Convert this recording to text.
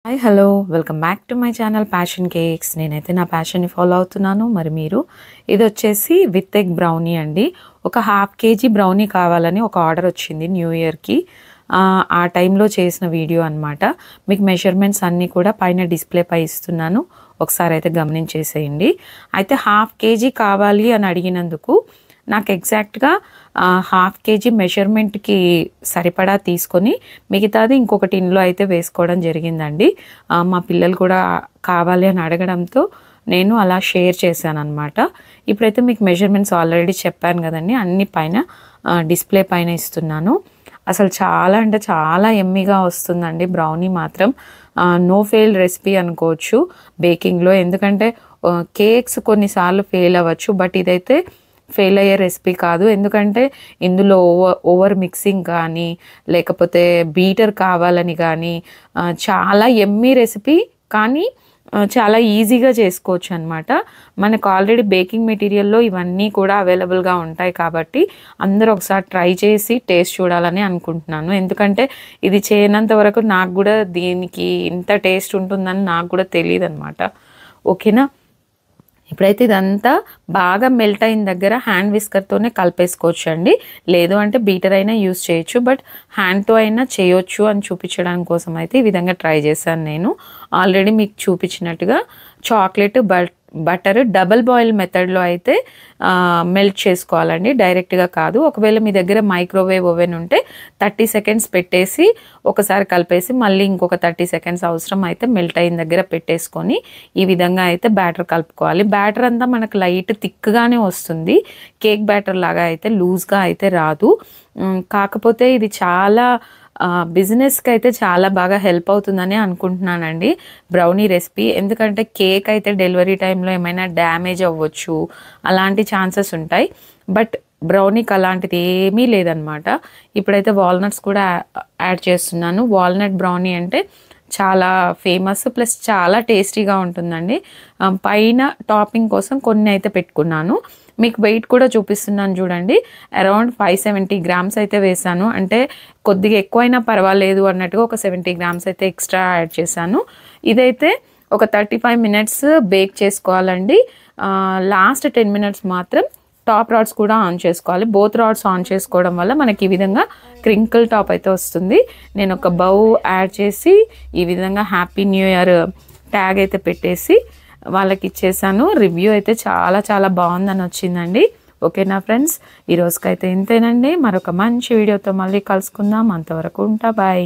Hi hello welcome back to my channel passion cakes. నేనైతే నా ప్యాషన్ని follow అవుతున్నాను. మరి మీరు ఇది వచ్చేసి విత్ ఎగ్ బ్రౌనీ అండి. ఒక 1/2 kg బ్రౌనీ కావాలని ఒక ఆర్డర్ వచ్చింది న్యూ ఇయర్కి. ఆ టైంలో చేసిన వీడియో అనమాట. మీకు మెజర్మెంట్స్ అన్నీ కూడా పైన డిస్ప్లే పై ఇస్తున్నాను, ఒకసారి అయితే గమనించేసేయండి. అయితే 1/2 kg కావాలి అని అడిగినందుకు నాకు ఎగ్జాక్ట్గా 1/2 kg మెజర్మెంట్కి సరిపడా తీసుకొని మిగతాది ఇంకొక టిన్లో అయితే వేసుకోవడం జరిగిందండి. మా పిల్లలు కూడా కావాలి అని అడగడంతో నేను అలా షేర్ చేశాను అనమాట. ఇప్పుడైతే మీకు మెజర్మెంట్స్ ఆల్రెడీ చెప్పాను కదండి, అన్ని పైన డిస్ప్లే పైన ఇస్తున్నాను. అసలు చాలా అంటే చాలా ఎమ్మీగా వస్తుందండి బ్రౌనీ మాత్రం. నో ఫెయిల్ రెసిపీ అనుకోవచ్చు బేకింగ్లో. ఎందుకంటే కేక్స్ కొన్నిసార్లు ఫెయిల్ అవ్వచ్చు, బట్ ఇదైతే ఫెయిల్ అయ్యే రెసిపీ కాదు. ఎందుకంటే ఇందులో ఓవర్ మిక్సింగ్ కానీ లేకపోతే బీటర్ కావాలని కానీ చాలా ఎమ్మీ రెసిపీ, కానీ చాలా ఈజీగా చేసుకోవచ్చు అనమాట. మనకు ఆల్రెడీ బేకింగ్ మెటీరియల్లో ఇవన్నీ కూడా అవైలబుల్గా ఉంటాయి కాబట్టి అందరూ ఒకసారి ట్రై చేసి టేస్ట్ చూడాలని అనుకుంటున్నాను. ఎందుకంటే ఇది చేయనంత వరకు నాకు కూడా దీనికి ఇంత టేస్ట్ ఉంటుందని నాకు కూడా తెలియదు అనమాట. ఓకేనా, ఇప్పుడైతే ఇదంతా బాగా మెల్ట్ అయిన దగ్గర హ్యాండ్ విస్కర్తోనే కలిపేసుకోవచ్చు అండి. లేదు అంటే బీటర్ అయినా యూస్ చేయొచ్చు, బట్ హ్యాండ్తో అయినా చేయొచ్చు అని చూపించడానికి కోసం అయితే ఈ విధంగా ట్రై చేశాను నేను. ఆల్రెడీ మీకు చూపించినట్టుగా చాక్లెట్ బటర్ డబల్ బాయిల్ మెథడ్లో అయితే మెల్ట్ చేసుకోవాలండి, డైరెక్ట్గా కాదు. ఒకవేళ మీ దగ్గర మైక్రోవేవ్ ఓవెన్ ఉంటే 30 seconds పెట్టేసి ఒకసారి కలిపేసి మళ్ళీ ఇంకొక 30 seconds అవసరం అయితే మెల్ట్ అయిన దగ్గర పెట్టేసుకొని ఈ విధంగా అయితే బ్యాటర్ కలుపుకోవాలి. బ్యాటర్ అంతా మనకు లైట్ థిక్గానే వస్తుంది, కేక్ బ్యాటర్ లాగా అయితే లూజ్గా అయితే రాదు. కాకపోతే ఇది చాలా బిజినెస్కి అయితే చాలా బాగా హెల్ప్ అవుతుందని అనుకుంటున్నానండి బ్రౌనీ రెసిపీ. ఎందుకంటే కేక్ అయితే డెలివరీ టైంలో ఏమైనా డ్యామేజ్ అవ్వచ్చు, అలాంటి ఛాన్సెస్ ఉంటాయి. బట్ బ్రౌనీకి అలాంటిది ఏమీ లేదనమాట. ఇప్పుడైతే వాల్నట్స్ కూడా యాడ్ చేస్తున్నాను. వాల్నట్ బ్రౌనీ అంటే చాలా ఫేమస్, ప్లస్ చాలా టేస్టీగా ఉంటుందండి. పైన టాపింగ్ కోసం కొన్ని అయితే పెట్టుకున్నాను. మీకు వెయిట్ కూడా చూపిస్తున్నాను చూడండి. అరౌండ్ 570 grams అయితే వేసాను. అంటే కొద్దిగా ఎక్కువైనా పర్వాలేదు అన్నట్టుగా ఒక 70 grams అయితే ఎక్స్ట్రా యాడ్ చేశాను. ఇదైతే ఒక 35 minutes బేక్ చేసుకోవాలండి. లాస్ట్ 10 minutes మాత్రం టాప్ రాడ్స్ కూడా ఆన్ చేసుకోవాలి. బోత్ రాడ్స్ ఆన్ చేసుకోవడం వల్ల మనకి ఈ విధంగా క్రింకిల్ టాప్ అయితే వస్తుంది. నేను ఒక బౌ యాడ్ చేసి ఈ విధంగా హ్యాపీ న్యూ ఇయర్ ట్యాగ్ అయితే పెట్టేసి వాళ్ళకి ఇచ్చేసాను. రివ్యూ అయితే చాలా చాలా బాగుందని వచ్చిందండి. ఓకేనా ఫ్రెండ్స్, ఈ రోజుకైతే ఇంతేనండి. మరొక మంచి వీడియోతో మళ్ళీ కలుసుకుందాం. అంతవరకు ఉంటా, బాయ్.